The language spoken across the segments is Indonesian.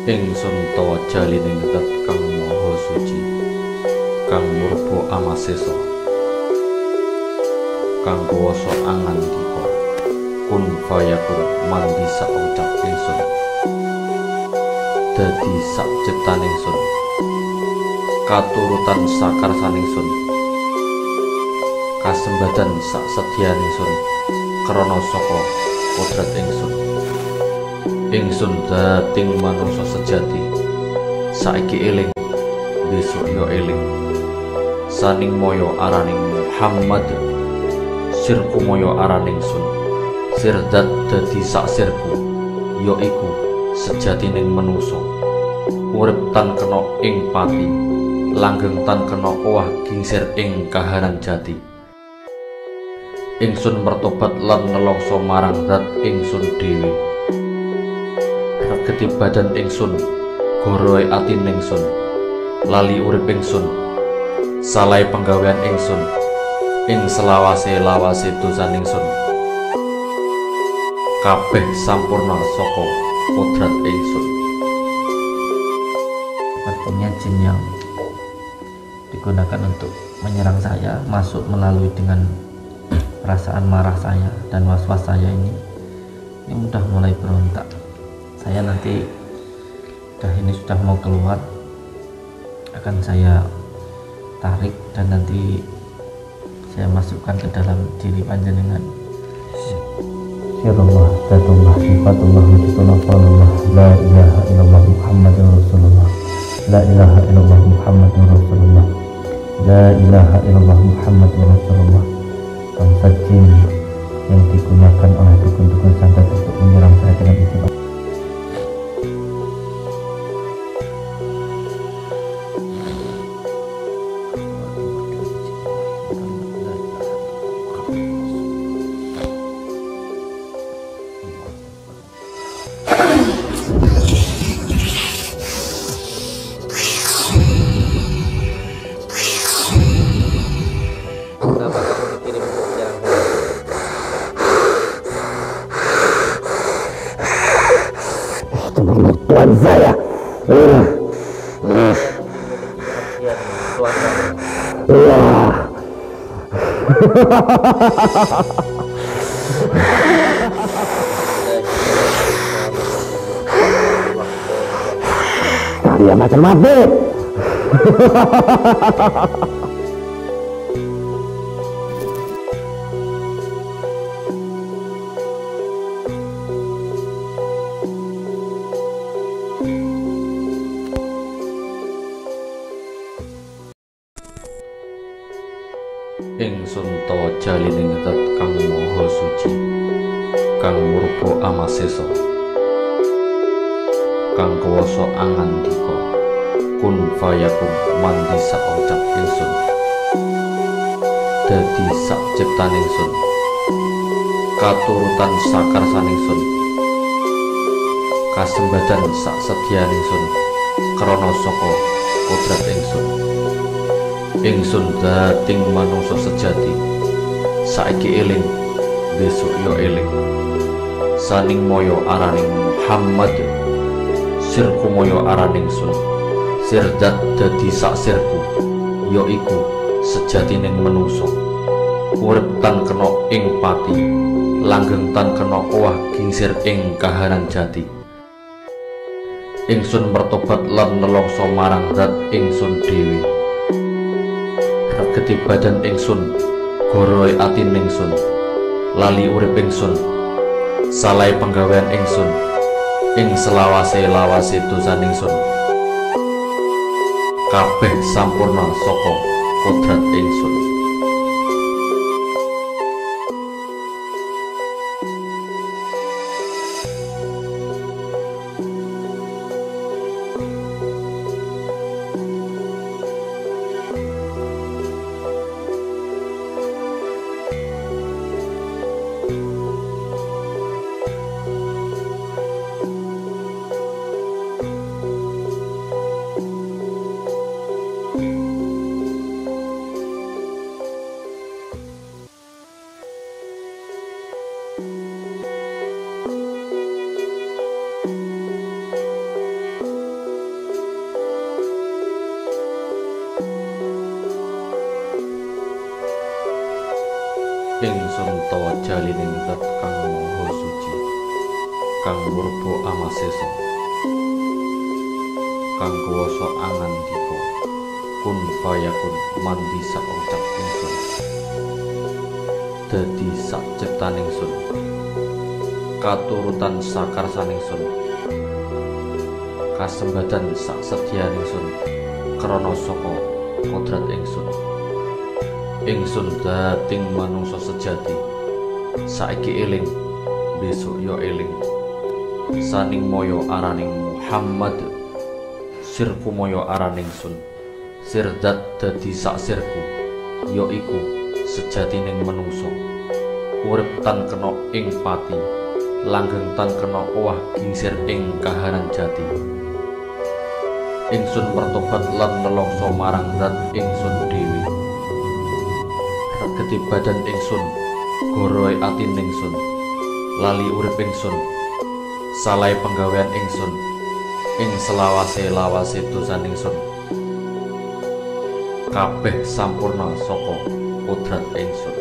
Ingsun tawajjalining zat kang maha suci, kang murba amasesa, kang kuwasa angandika, kun fayakun mandi sak ucap ingsun, dadi sak ciptaning ingsun, katurutan sakarsaning ingsun, kasembadan sak sedyaning ingsun, krana saka kodrat ingsun. Ingsun dating manungsa sejati, saiki eling, besok yo eling. Saning moyo araning Muhammad, sirku moyo araning sun. Sirdat dadi sak sirku, yo iku sejatining manungsa. Urip tan kena ing pati, langgeng tan kena owah gingsir ing kahanan jati. Ingsun mertobat lan nelongso marang zat ingsun dhewe. Regeti badan ingsun, goroe atin ingsun, lali urip ingsun, salai penggawean ingsun, ing selawase-lawase dosan ingsun. Kabeh sampurna saka kodrat ingsun. Artinya jin yang digunakan untuk menyerang saya masuk melalui dengan perasaan marah saya dan was-was saya ini udah mulai berontak. Saya nanti sudah mau keluar, akan saya tarik dan nanti saya masukkan ke dalam diri panjenengan. Sirullah, datullah, sifatullah, wujudullah, falullah, la ilaha illallah Muhammadun Rasulullah, la ilaha illallah Muhammadun Rasulullah, la ilaha illallah Muhammadun Rasulullah. Bangsa jin yang digunakan oleh dukun-dukun santet untuk menyerang saya dengan izin Allah. Tuhan saya. Dia makan mati. Ingsun tawajjalining zat kang maha suci, kang murba amasesa, kang kuwasa angandika, kun fayakun mandi sak ucap ingsun, dadi sak ciptaning ingsun, katurutan sakarsaning ingsun, kasembadan sak sedyaning ingsun, krana saka kodrat ingsun. Ingsun dating manungsa sejati, saiki eling, besok yo eling. Saning moyo araning Muhammad, sirku moyo araning sun. Sirdat dadi sak sirku, yo iku sejatining manungsa. Urip tan kena ing pati, langgeng tan kena owah gingsir ing kahanan jati. Ingsun mertobat lan nelongso marang zat ingsun dhewe. Regeti badan ingsun, goroe atin ingsun, lali urip ingsun, salai penggawean ingsun, ing selawase-lawase dosan ingsun. Kabeh sampurna saka kodrat ingsun. Ingsun tawa jalining zat kang maha suci, kang murba amasesa, kang kuwasa angandika, kun fayakun mandi sak ucap ingsun, dadi sak ciptaning sun, katurutan sakarsaning sun, kasembadan sak sedyaning sun, krana saka kodrat ingsun. Ingsun dating manungsa sejati, saiki eling, besok yo eling. Saning moyo araning Muhammad, sirku moyo araning sun. Sirdat dadi sak sirku, yo iku sejatining manungsa. Urip tan kena ing pati, langgeng tan kena owah gingsir ing kahanan jati. Ingsun mertobat lan nelongso marang zat ingsun dewi. Regeti badan ingsun, goroe ati ningsun, lali urip ingsun, salai penggawean ingsun, ing selawase-lawase dosa ningsun. Kabeh sampurna saka kodrat ingsun.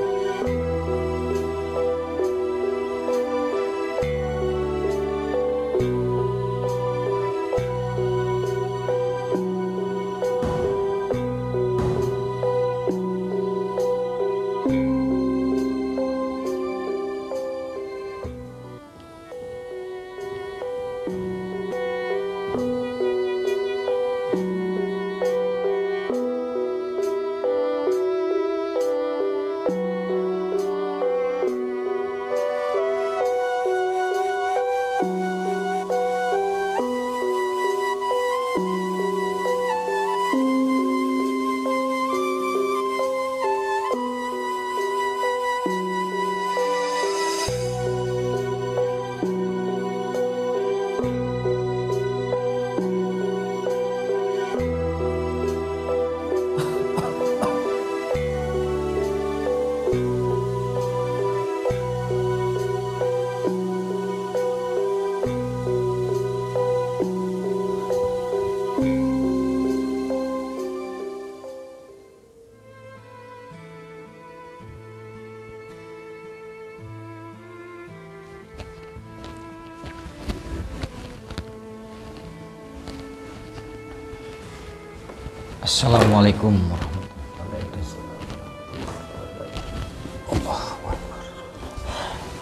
Assalamualaikum warahmatullahi wabarakatuh.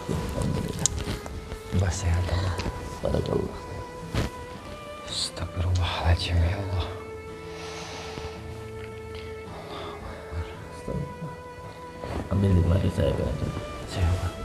Alhamdulillah. Mbah sehat Allah. Barakallah. Astagfirullahaladzim ya Allah. Ambil di mari saya kan. Saya apa?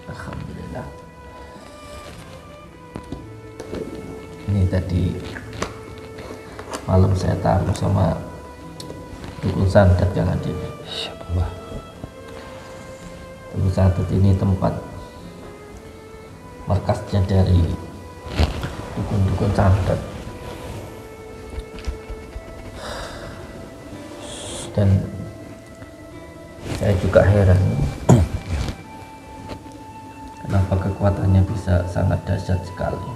Alhamdulillah. Ini tadi malam saya taruh sama dukun santet yang ada. Insyaallah. Dukun santet ini tempat markasnya dari dukun-dukun santet. Dan saya juga heran kenapa kekuatannya bisa sangat dahsyat sekali.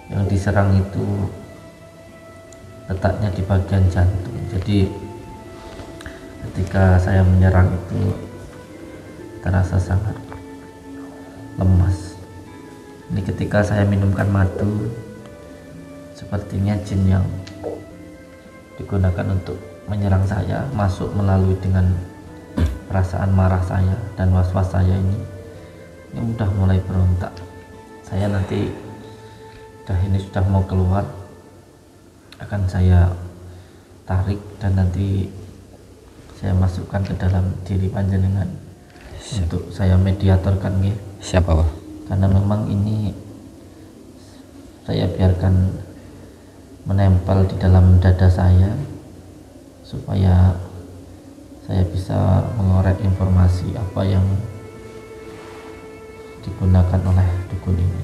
Yang diserang itu letaknya di bagian jantung. Jadi ketika saya menyerang itu terasa sangat lemas. Ini ketika saya minumkan madu, sepertinya jin yang digunakan untuk menyerang saya masuk melalui dengan perasaan marah saya dan was-was saya ini udah mulai berontak. Saya nanti ini sudah mau keluar, akan saya tarik dan nanti saya masukkan ke dalam diri panjenengan untuk saya mediatorkan nggih. Siapa, Pak? Karena memang ini saya biarkan menempel di dalam dada saya supaya saya bisa mengorek informasi apa yang digunakan oleh dukun ini.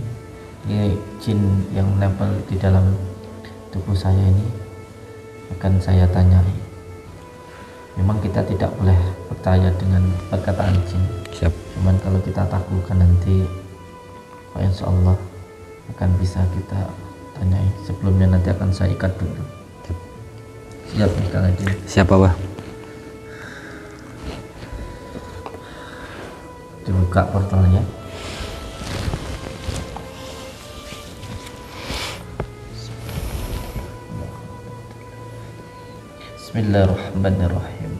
Ini jin yang menempel di dalam tubuh saya ini akan saya tanyai. Memang kita tidak boleh percaya dengan perkataan jin. Siap. Cuman kalau kita taklukkan nanti, insya Allah akan bisa kita tanyai. Sebelumnya nanti akan saya ikat dulu. Siap nih Kang Edi. Siapa, Pak? Dibuka portalnya. Bismillahirrahmanirrahim.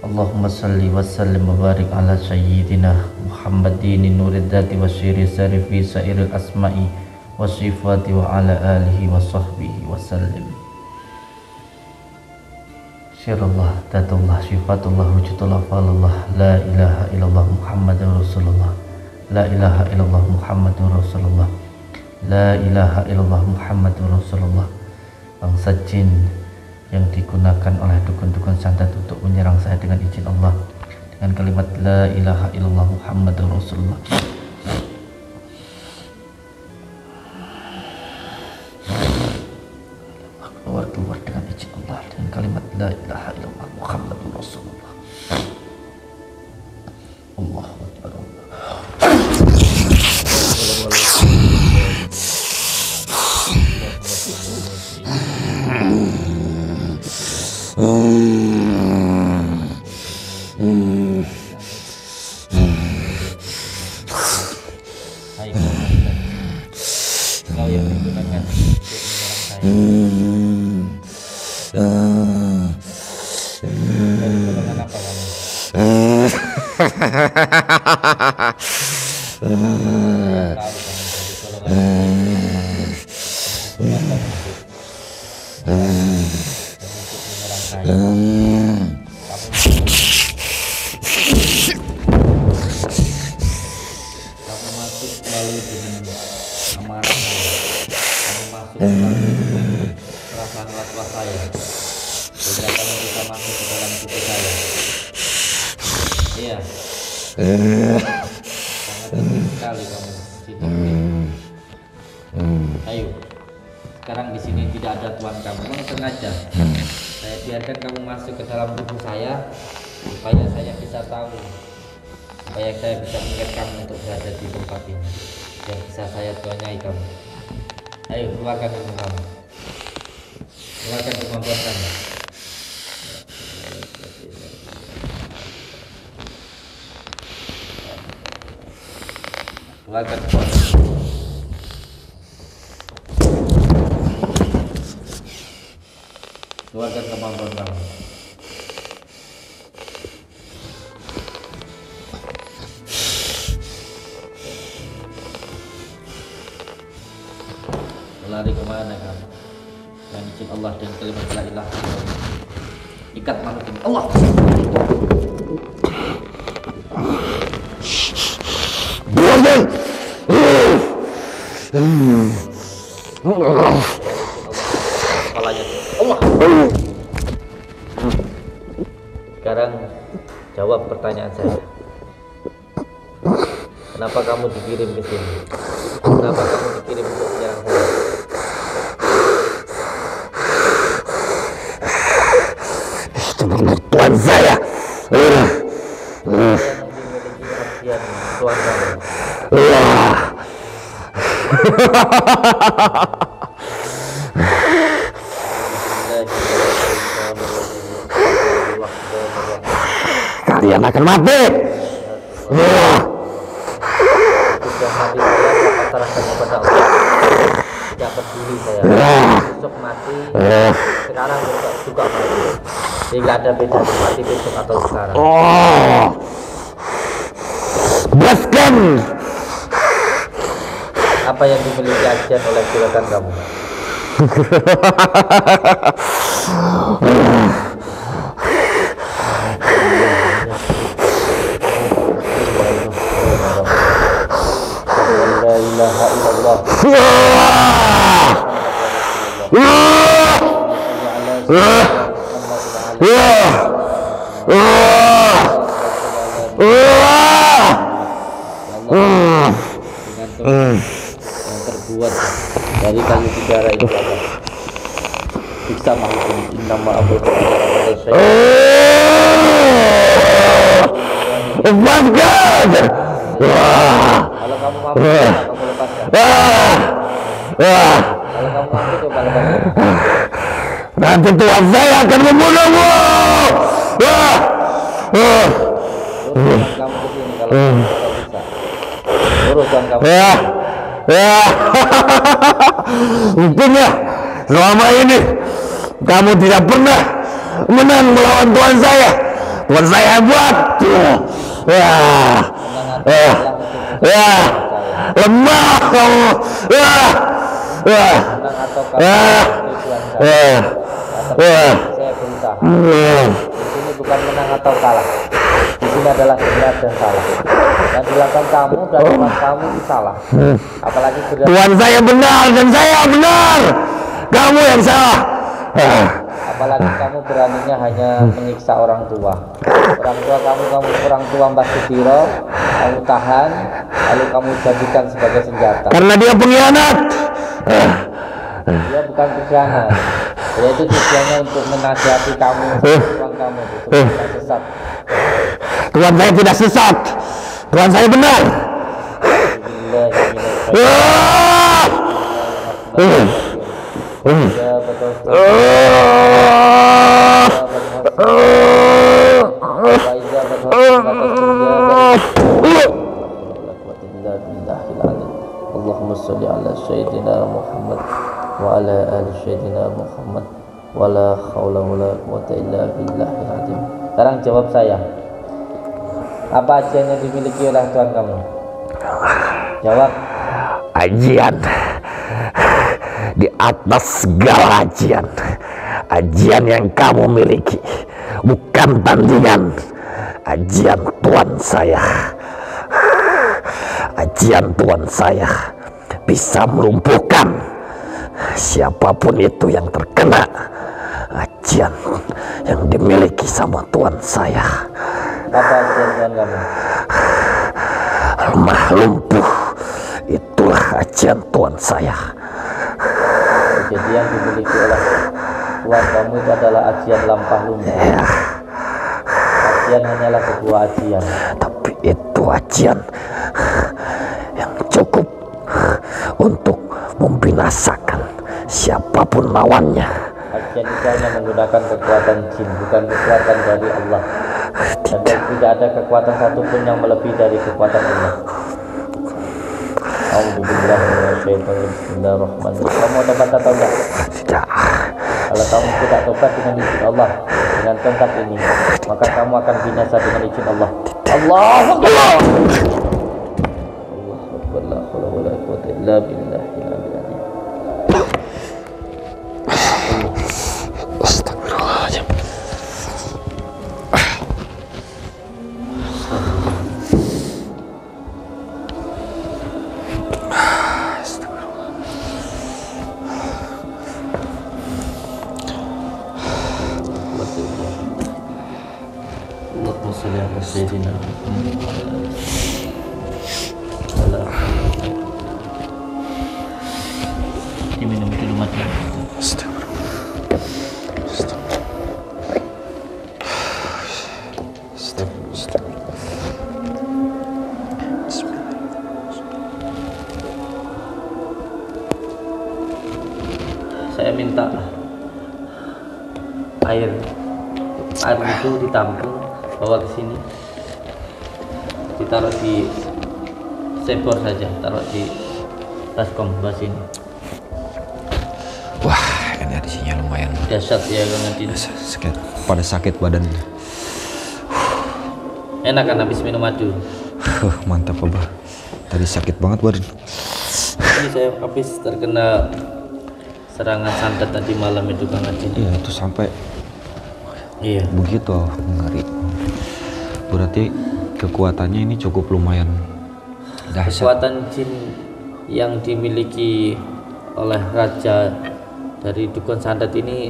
Allahumma salli wa sallim wa barik ala sayyidina Muhammadin nurid dzati wa syiri sarifi sairil asma'i wa sifati wa ala alihi wa sahbihi wa sallim. Syirullah, datullah, syifatullah, wujudullah, falallah, la ilaha illallah Muhammadur Rasulullah, la ilaha illallah Muhammadur Rasulullah, la ilaha illallah Muhammadur Rasulullah. Bangsa jin yang digunakan oleh dukun-dukun santet untuk menyerang saya dengan izin Allah dengan kalimat la ilaha illallah Muhammadur Rasulullah. Keluar dengan izin Allah dengan kalimat la ilaha illallah Muhammadur Rasulullah. Allahu Akbar. Hai kau yang menggunakan golongan apa kamu? Kamu masuk melalui dengan amarah saya. Kamu masuk melalui dengan perasaan was-was saya. Sehingga kamu bisa masuk ke dalam tubuh saya. Iya. Sangat tinggi sekali kamu sini. Ayo. Sekarang di sini tidak ada tuan kamu. Memang sengaja. Saya biarkan kamu masuk ke dalam tubuh saya supaya saya bisa tahu, supaya saya bisa mengingat kamu untuk berada di tempat ini yang bisa saya tanyai kamu. Ayo keluarkan ilmu kamu, keluarkan kemampuan kamu. Keluarkan kemampuan. Keluarkan kemampuan kamu. Lari kemana kamu? Yang izin Allah dan kalimat la ilaha illallah. Ikat makhluk ini. Allah. Allah. Sekarang jawab pertanyaan saya. Kenapa kamu dikirim ke sini? Kenapa kamu dikirim untuk menyerang saya? Tuan saya. Tuan kamu. Kalian akan mati. Sudah mati saya pasrahkan kepada Allah. Tidak peduli saya. Besok mati, sekarang juga mati. Tidak ada beda mati besok atau sekarang. Bebaskan. Apa yang dimiliki ajian oleh juragan kamu? La ilaha illallah. Yang terbuat dari kayu tidara itu Allah. Bisa menghukum innama amruhu pada saya. Lepaskan. Kalau kamu mampu, kamu lepaskan. Kalau kamu mampu, coba lepaskan. Nanti Tuhan saya akan membunuhmu. Urus kamu ke sini kalau kamu bisa. Urus kamu. Buktinya selama ini kamu tidak pernah menang melawan Tuhan saya. Tuhan saya hebat. Lemah kamu. Menang atau kalah tujuan saya berusaha. Di sini bukan menang atau kalah. Di sini adalah benar dan salah. Yang dilakukan kamu dan Tuhan kamu itu salah. Apalagi benar. Tuhan saya benar dan saya benar. Kamu yang salah. Apalagi kamu beraninya hanya menyiksa orang tua. Orang tua kamu orang tua Mbah Sudiro, kamu tahan, lalu kamu jadikan sebagai senjata. Karena dia pengkhianat. Dia bukan pengkhianat. Dia itu tujuannya untuk menasihati kamu, Tuhan kamu itu supaya sesat. Tuhan saya tidak sesat. Tuhan saya benar. Ya betul. Allahumma sholli ala sayyidina Muhammad wa ala ali sayyidina Muhammad wa la haula wa la quwwata illa billahil azim. Sekarang jawab saya. Apa ajian yang dimiliki oleh Tuhan kamu? Jawab. Ajian di atas segala ajian. Ajian yang kamu miliki bukan tandingan. Ajian Tuhan saya. Ajian Tuhan saya bisa melumpuhkan siapapun itu yang terkena ajian yang dimiliki sama Tuhan saya. Apa ajian Tuhan kamu? Lemah lumpuh, itulah ajian Tuhan saya. Jadi yang dimiliki oleh Tuhan kamu itu adalah ajian lampah lumpuh. Ajian hanyalah sebuah ajian. Tapi itu ajian yang cukup untuk membinasakan siapapun lawannya. Ajian itu hanya menggunakan kekuatan jin, bukan kekuatan dari Allah. Dan tidak ada kekuatan satupun yang melebihi dari kekuatan Allah. Bismillahirrahmanirrahim. Kamu tobat atau enggak? Tidak. Kalau kamu tidak tobat dengan izin Allah, dengan tongkat ini, maka kamu akan binasa dengan izin Allah. Allahu Akbar. Allahu Akbar. La haula wala quwwata illa billahil azim. Astagfirullahaladzim. Allahumma sholli ala sayyidina Muhammad. Diminum dulu mati. Saya minta air itu ditampung, bawa ke sini, ditaruh di sebor saja, taruh di baskom bawah sini. Wah, energinya lumayan. Dahsyat ya Kang Adin. Pada sakit badannya. Enak kan habis minum madu? Mantap Abah. Tadi sakit banget badan. Ini saya habis terkena serangan santet tadi malam itu Kang Adin. Iya, itu sampai Iya. begitu, ngeri. Berarti kekuatannya ini cukup lumayan dahsyat. Kekuatan jin yang dimiliki oleh raja dari dukun santet ini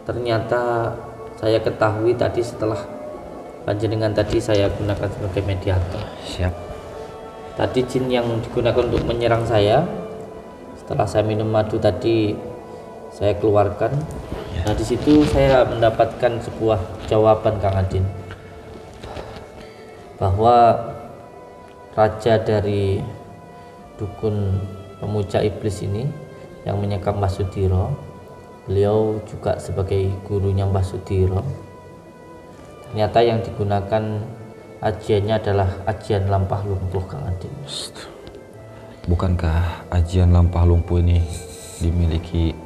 ternyata saya ketahui tadi setelah panjenengan tadi saya gunakan sebagai mediator. Siap. Tadi jin yang digunakan untuk menyerang saya, setelah saya minum madu tadi saya keluarkan. Nah di situ saya mendapatkan sebuah jawaban Kang Adin, bahwa raja dari dukun pemuja iblis ini yang menyekap Mbah Sudiro, beliau juga sebagai gurunya Mbah Sudiro. Ternyata yang digunakan ajiannya adalah ajian lampah lumpuh Kang Adin. Bukankah ajian lampah lumpuh ini dimiliki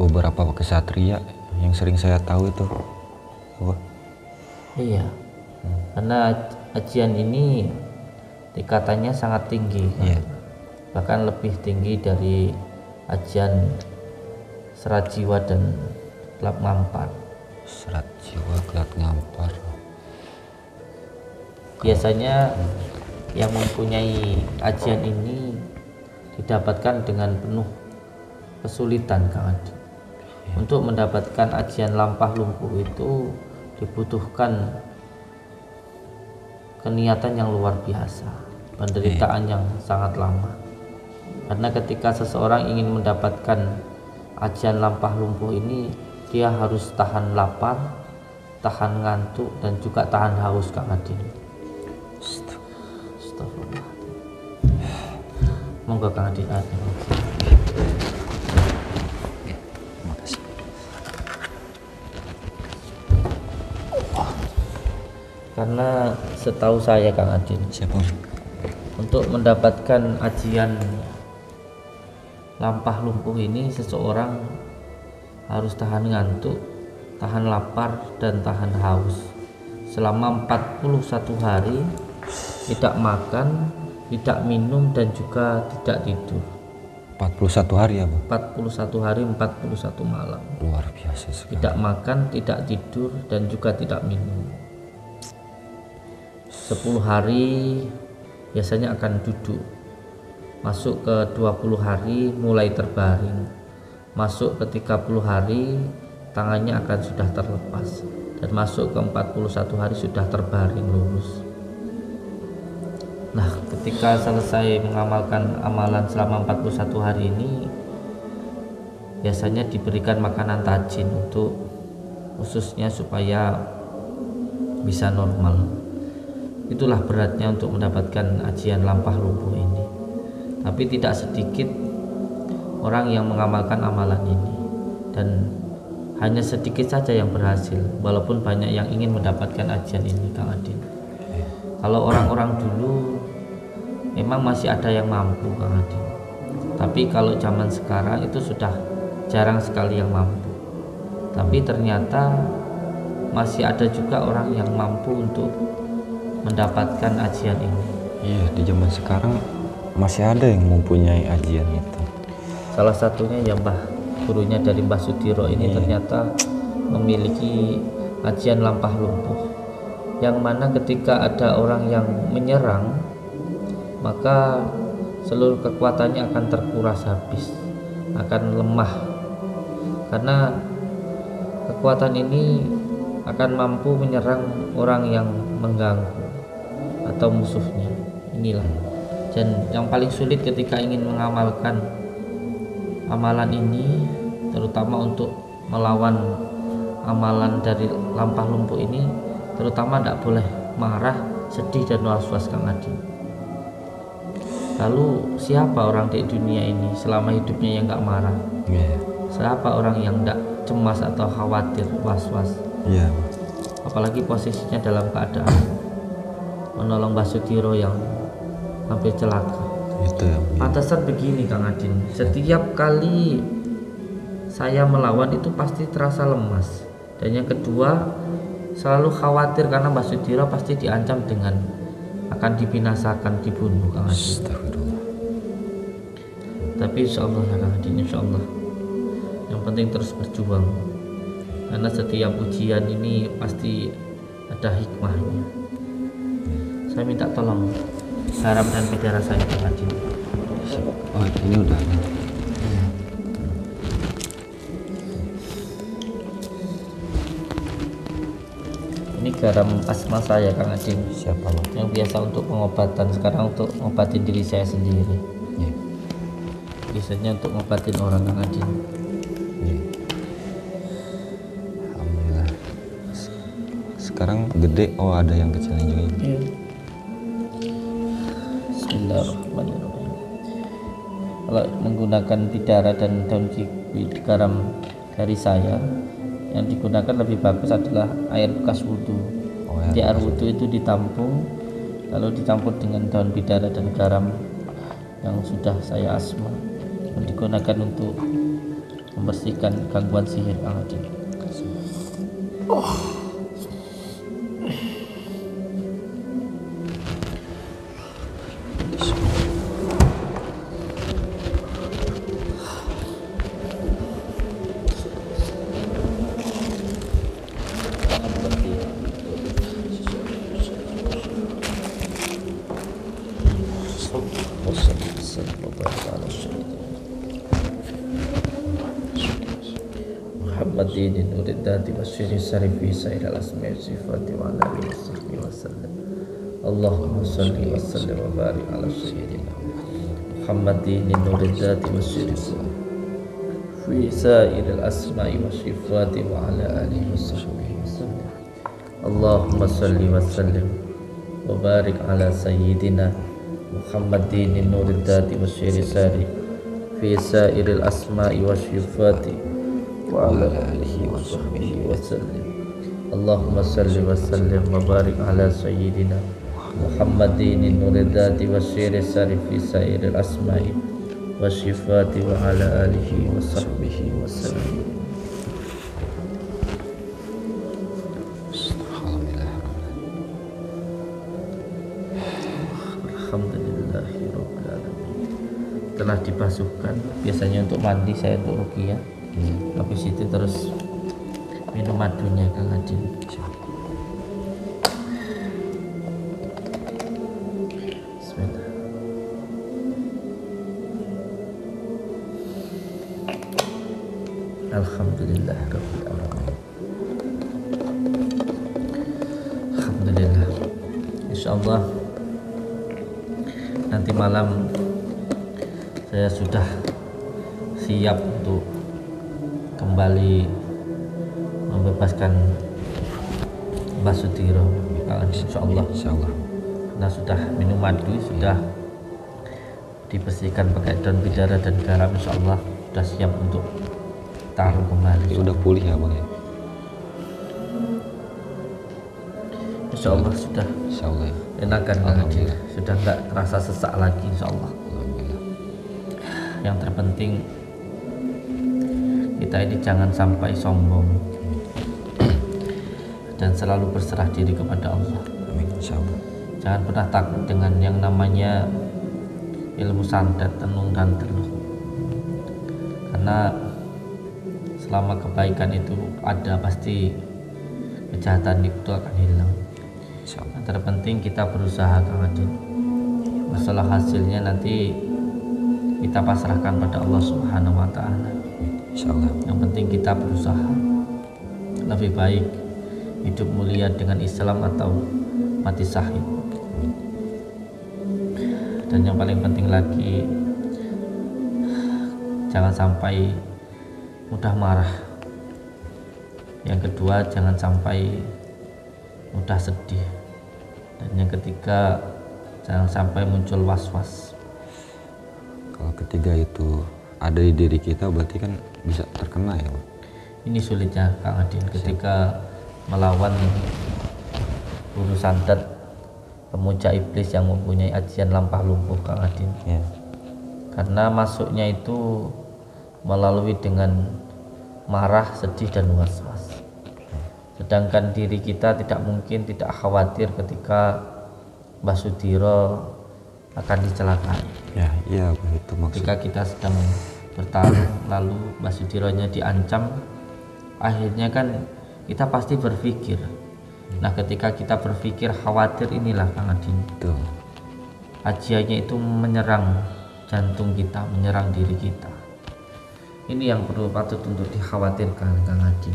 beberapa kesatria yang sering saya tahu itu? Apa? Iya, karena ajian ini tingkatannya sangat tinggi, Iya. bahkan lebih tinggi dari ajian serat jiwa dan gelap ngampar. Serat jiwa gelat ngampar. Biasanya yang mempunyai ajian ini didapatkan dengan penuh kesulitan Kang Adi. Untuk mendapatkan ajian lampah lumpuh itu dibutuhkan keniatan yang luar biasa, penderitaan yang sangat lama. Karena ketika seseorang ingin mendapatkan ajian lampah lumpuh ini, dia harus tahan lapar, tahan ngantuk, dan juga tahan haus Kang Adin. Astagfirullah. Monggo Kang Adin. Karena setahu saya Kang Adin, Siapa? untuk mendapatkan ajian lampah lumpuh ini seseorang harus tahan ngantuk, tahan lapar, dan tahan haus selama 41 hari, tidak makan, tidak minum, dan juga tidak tidur. 41 hari ya Bang? 41 hari 41 malam, Luar biasa sekali. tidak makan, tidak tidur, dan juga tidak minum. 10 hari biasanya akan duduk, masuk ke 20 hari mulai terbaring, masuk ke 30 hari tangannya akan sudah terlepas, dan masuk ke 41 hari sudah terbaring lurus. Nah, ketika selesai mengamalkan amalan selama 41 hari ini, biasanya diberikan makanan tajin untuk khususnya supaya bisa normal. Itulah beratnya untuk mendapatkan ajian lampah lumpuh ini. Tapi tidak sedikit orang yang mengamalkan amalan ini, dan hanya sedikit saja yang berhasil, walaupun banyak yang ingin mendapatkan ajian ini Kang Adin. Kalau orang-orang dulu memang masih ada yang mampu Kang Adin, tapi kalau zaman sekarang itu sudah jarang sekali yang mampu. Tapi ternyata masih ada juga orang yang mampu untuk mendapatkan ajian ini. Iya, di zaman sekarang masih ada yang mempunyai ajian itu. Salah satunya ya Mbah, gurunya dari Mbah Sudiro ini ternyata memiliki ajian lampah lumpuh, yang mana ketika ada orang yang menyerang, maka seluruh kekuatannya akan terkuras habis, akan lemah, karena kekuatan ini akan mampu menyerang orang yang mengganggu atau musuhnya. Inilah, dan yang paling sulit ketika ingin mengamalkan amalan ini, terutama untuk melawan amalan dari lampah lumpuh ini, terutama tidak boleh marah, sedih, dan was-was Kang Adi. Lalu siapa orang di dunia ini selama hidupnya yang nggak marah? Iya. Siapa orang yang tidak cemas atau khawatir, was-was? Iya. Apalagi posisinya dalam keadaan menolong Mbah Sudiro yang hampir celaka. Itu ya. Pantesan begini Kang Adin, setiap kali saya melawan itu pasti terasa lemas. Dan yang kedua, selalu khawatir karena Mbah Sudiro pasti diancam dengan akan dibinasakan, dibunuh Kang Adin. Astagfirullah. Tapi insya Allah ya Kang Adin, insya Allah. Yang penting terus berjuang. Karena setiap ujian ini pasti ada hikmahnya. Saya minta tolong garam dan bidara saya Kang Adin. Oh ini udah. Ini garam asma saya Kang Adin. Siapa lo? Yang biasa untuk pengobatan, sekarang untuk ngobatin diri saya sendiri. Iya. Biasanya untuk ngobatin orang Kang Adin. Iya. Alhamdulillah. Sekarang gede, oh ada yang kecilnya juga. Iya. Bismillahirrahmanirrahim. Kalau menggunakan bidara dan daun garam dari saya, yang digunakan lebih bagus adalah air bekas wudhu. Oh, Di air wudhu itu ditampung, lalu dicampur dengan daun bidara dan garam yang sudah saya asma, yang digunakan untuk membersihkan gangguan sihir Kang Adin. Muhammadin nuridati wasyiri sarifi sayyidal asma'i sifati wa ala alihi wasahbihi wasallam. Allahumma salli wa sallim wa barik ala sayyidina Muhammadin nuridati wasyiri fi sayyidal asma'i wa sifati wa ala alihi wasahbihi wasallam. Allahumma salli wa sallim wa barik ala sayyidina Muhammadin nuridati wasyiri sari fi sayyidil asma'i wa sifati wa ala alihi wa sahbihi wa sallim. Allahumma salli wa sallim wa barik ala sayyidina Muhammadin nuridati wa syiri sari fi sairil asma'i wa sifati wa ala alihi wa sahbihi wa sallim. Alhamdulillahirrahmanirrahim. Telah dibasuhkan, biasanya untuk mandi saya untuk ruqyah. Habis itu terus minum madunya Kang Adin. Bismillah. Alhamdulillah rabbil alamin. Alhamdulillah. Insyaallah nanti malam saya sudah siap untuk kembali membebaskan Mbah Sudiro, insyaallah. Karena sudah minum madu, sudah dibersihkan pakai daun bidara dan garam, insyaallah sudah siap untuk taruh kembali. Udah pulih ya Bang ya? Insyaallah sudah. Insyaallah ya. Enakan lagi, sudah nggak terasa sesak lagi, insyaallah. Alhamdulillah. Yang terpenting kita ini jangan sampai sombong dan selalu berserah diri kepada Allah. Amin, insyaallah. Jangan pernah takut dengan yang namanya ilmu santet, tenung dan teluh. Karena selama kebaikan itu ada, pasti kejahatan itu akan hilang. Insyaallah. Yang terpenting kita berusaha Kang Adin. Masalah hasilnya nanti kita pasrahkan pada Allah Subhanahu wa taala. Insyaallah. Yang penting kita berusaha. Lebih baik hidup mulia dengan Islam atau mati syahid. Dan yang paling penting lagi, jangan sampai mudah marah. Yang kedua, jangan sampai mudah sedih. Dan yang ketiga, jangan sampai muncul was-was. Kalau ketiga itu ada di diri kita, berarti kan bisa terkena ya Bang? Ini sulitnya Kang Adin ketika melawan guru santet pemuja iblis yang mempunyai ajian lampah lumpuh, Kang Adin. Ya. Karena masuknya itu melalui dengan marah, sedih dan was-was. Sedangkan diri kita tidak mungkin tidak khawatir ketika Mbah Sudiro akan dicelakai. Ya, iya begitu maksud. Ketika kita sedang bertarung lalu Mbah Sudironya diancam, akhirnya kan kita pasti berpikir. Nah, ketika kita berpikir khawatir, inilah Kang Adin, Betul. ajiannya itu menyerang jantung kita, menyerang diri kita. Ini yang perlu patut untuk dikhawatirkan, Kang Adin.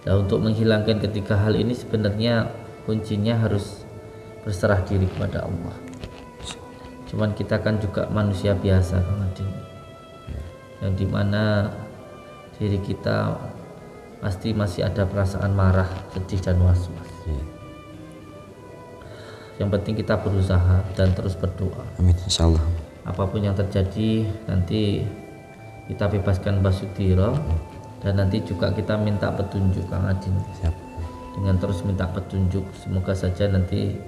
Nah, untuk menghilangkan ketiga hal ini sebenarnya kuncinya harus berserah diri kepada Allah. Cuman kita kan juga manusia biasa, Kang Adin, yang dimana diri kita pasti masih ada perasaan marah, sedih dan was-was. Iya. Yang penting kita berusaha dan terus berdoa. Amin, insyaallah. Apapun yang terjadi, nanti kita bebaskan Mbah Sudiro, dan nanti juga kita minta petunjuk, Kang Adin. Siap. Dengan terus minta petunjuk, semoga saja nanti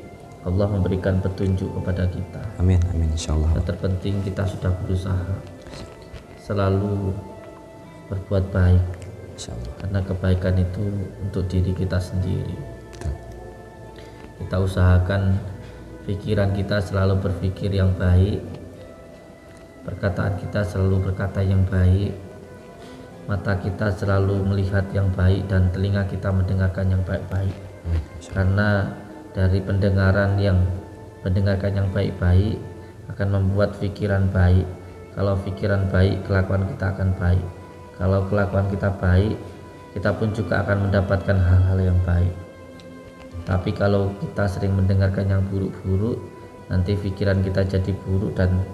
Allah memberikan petunjuk kepada kita. Amin, amin insyaallah. Yang terpenting kita sudah berusaha selalu berbuat baik, Insyaallah. karena kebaikan itu untuk diri kita sendiri. Betul. Kita usahakan pikiran kita selalu berpikir yang baik, perkataan kita selalu berkata yang baik, mata kita selalu melihat yang baik, dan telinga kita mendengarkan yang baik-baik. Karena dari mendengarkan yang baik-baik akan membuat pikiran baik. Kalau pikiran baik, kelakuan kita akan baik. Kalau kelakuan kita baik, kita pun juga akan mendapatkan hal-hal yang baik. Tapi kalau kita sering mendengarkan yang buruk-buruk, nanti pikiran kita jadi buruk dan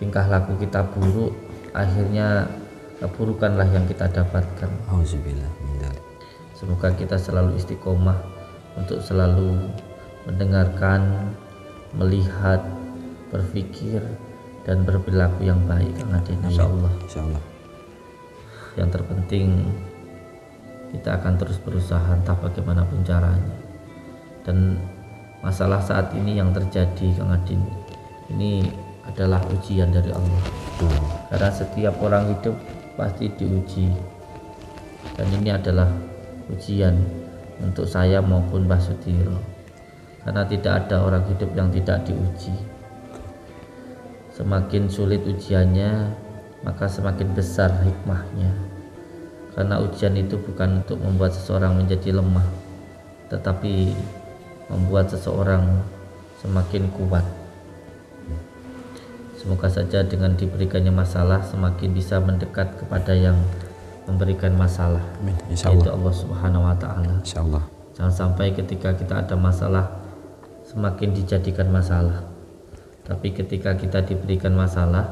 tingkah laku kita buruk, akhirnya keburukanlah yang kita dapatkan. Auzubillah min dzalik. Semoga kita selalu istiqomah untuk selalu mendengarkan, melihat, berpikir dan berperilaku yang baik, Kang Adin, insyaallah. Insyaallah. Yang terpenting kita akan terus berusaha entah bagaimanapun caranya. Dan masalah saat ini yang terjadi, Kang Adin, ini adalah ujian dari Allah. Betul. Karena setiap orang hidup pasti diuji, dan ini adalah ujian untuk saya maupun Mbah Sudiro, karena tidak ada orang hidup yang tidak diuji. Semakin sulit ujiannya, maka semakin besar hikmahnya, karena ujian itu bukan untuk membuat seseorang menjadi lemah, tetapi membuat seseorang semakin kuat. Semoga saja dengan diberikannya masalah semakin bisa mendekat kepada yang memberikan masalah, Amin, yaitu insyaallah. Allah Subhanahu wa taala. Insyaallah. Jangan sampai ketika kita ada masalah semakin dijadikan masalah, tapi ketika kita diberikan masalah,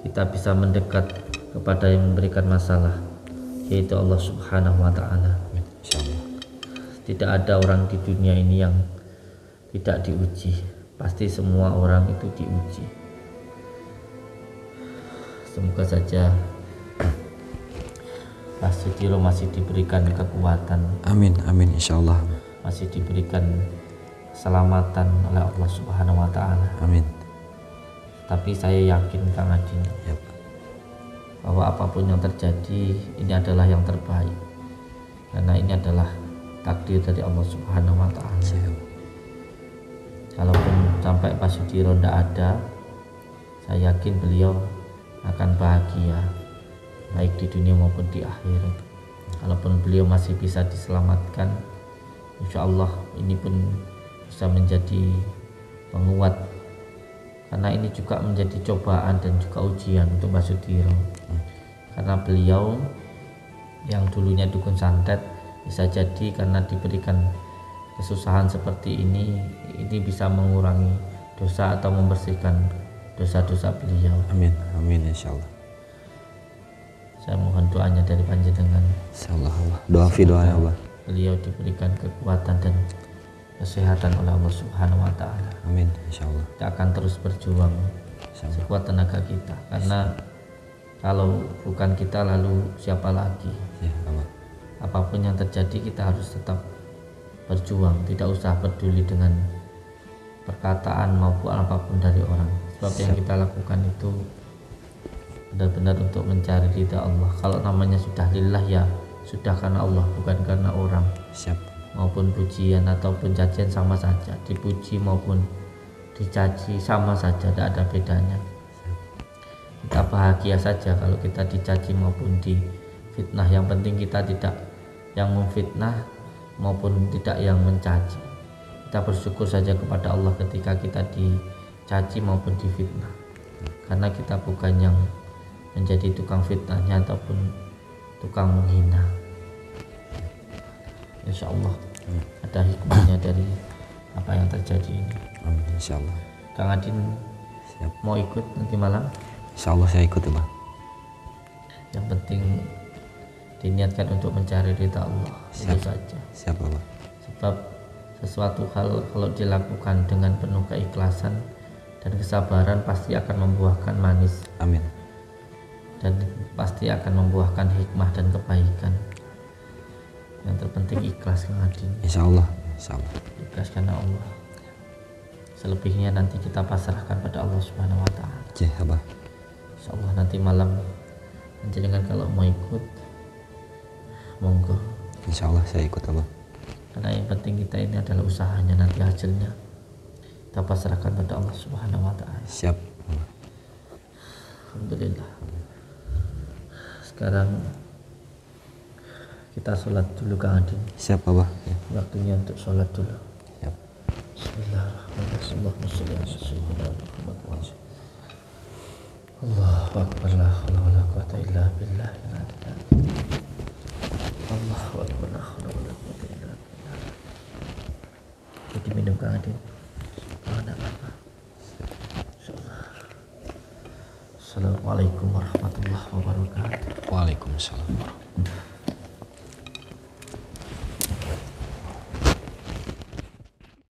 kita bisa mendekat kepada yang memberikan masalah, yaitu Allah Subhanahu wa taala. Amin, insyaallah. Tidak ada orang di dunia ini yang tidak diuji. Pasti semua orang itu diuji. Semoga saja Mbah Sudiro masih diberikan kekuatan, Amin, amin insyaallah. masih diberikan keselamatan oleh Allah Subhanahu wa taala. Amin. Tapi saya yakin, Kang Adin, Ya. bahwa apapun yang terjadi ini adalah yang terbaik, karena ini adalah takdir dari Allah Subhanahu wa taala. Siap. Kalaupun sampai Pak Sudiro tidak ada, saya yakin beliau akan bahagia baik di dunia maupun di akhirat. Kalaupun beliau masih bisa diselamatkan, insya Allah ini pun bisa menjadi penguat, karena ini juga menjadi cobaan dan juga ujian untuk Mbah Sudiro. Karena beliau yang dulunya dukun santet, bisa jadi karena diberikan kesusahan seperti ini bisa mengurangi dosa atau membersihkan dosa-dosa beliau. Amin, amin insyaallah. Saya mohon doanya dari panjenengan. Insyaallah Allah. Doa fi doa ya Allah. Beliau diberikan kekuatan dan kesehatan oleh Allah Subhanahu wa taala. Amin insyaallah. Kita akan terus berjuang Insyaallah. sekuat tenaga kita, karena kalau bukan kita lalu siapa lagi? Ya Allah. Apapun yang terjadi kita harus tetap berjuang, tidak usah peduli dengan perkataan maupun apapun dari orang, sebab yang kita lakukan itu benar-benar untuk mencari ridha Allah. Kalau namanya sudah lillah ya sudah karena Allah, bukan karena orang. Siap. Maupun pujian ataupun cacian sama saja, dipuji maupun dicaci sama saja, tidak ada bedanya. Kita bahagia saja kalau kita dicaci maupun difitnah, yang penting kita tidak yang memfitnah maupun tidak yang mencaci. Kita bersyukur saja kepada Allah ketika kita dicaci maupun difitnah, karena kita bukan yang menjadi tukang fitnahnya ataupun tukang menghina. Insya Allah ada hikmahnya dari apa yang terjadi ini. Amin, insya Allah. Kang Adin Siap. mau ikut nanti malam? Insya Allah saya ikut ya Bang. Yang penting diniatkan untuk mencari ridha Allah. Itu saja. Siap Bapak. Sebab sesuatu hal kalau dilakukan dengan penuh keikhlasan dan kesabaran pasti akan membuahkan manis. Amin. Dan pasti akan membuahkan hikmah dan kebaikan. Yang terpenting ikhlas, Kang Adin. Insya Allah. Insya Allah. Ikhlas karena Allah. Selebihnya nanti kita pasrahkan pada Allah Subhanahu wa Ta'ala. Oke Abah. Insya Allah nanti malam jenengan kalau mau ikut monggo. Insya Allah saya ikut Abah. Karena yang penting kita ini adalah usahanya, nanti hasilnya kita pasrahkan pada Allah Subhanahu wa Ta'ala. Siap. Alhamdulillah. Sekarang kita sholat dulu, Kang Adin. Siap Abah. Ya. Waktunya untuk sholat dulu. Siap. Bismillahirrahmanirrahim. Allahu Akbar, la haula wala quwwata illa billah. Allahu Akbar, la haula wala quwwata illa billah. Jadi minum, Kang Adin. Kalau ada apa-apa. Insyaallah. Assalamualaikum warahmatullahi wabarakatuh. Waalaikumsalam warahmatullahi wabarakatuh.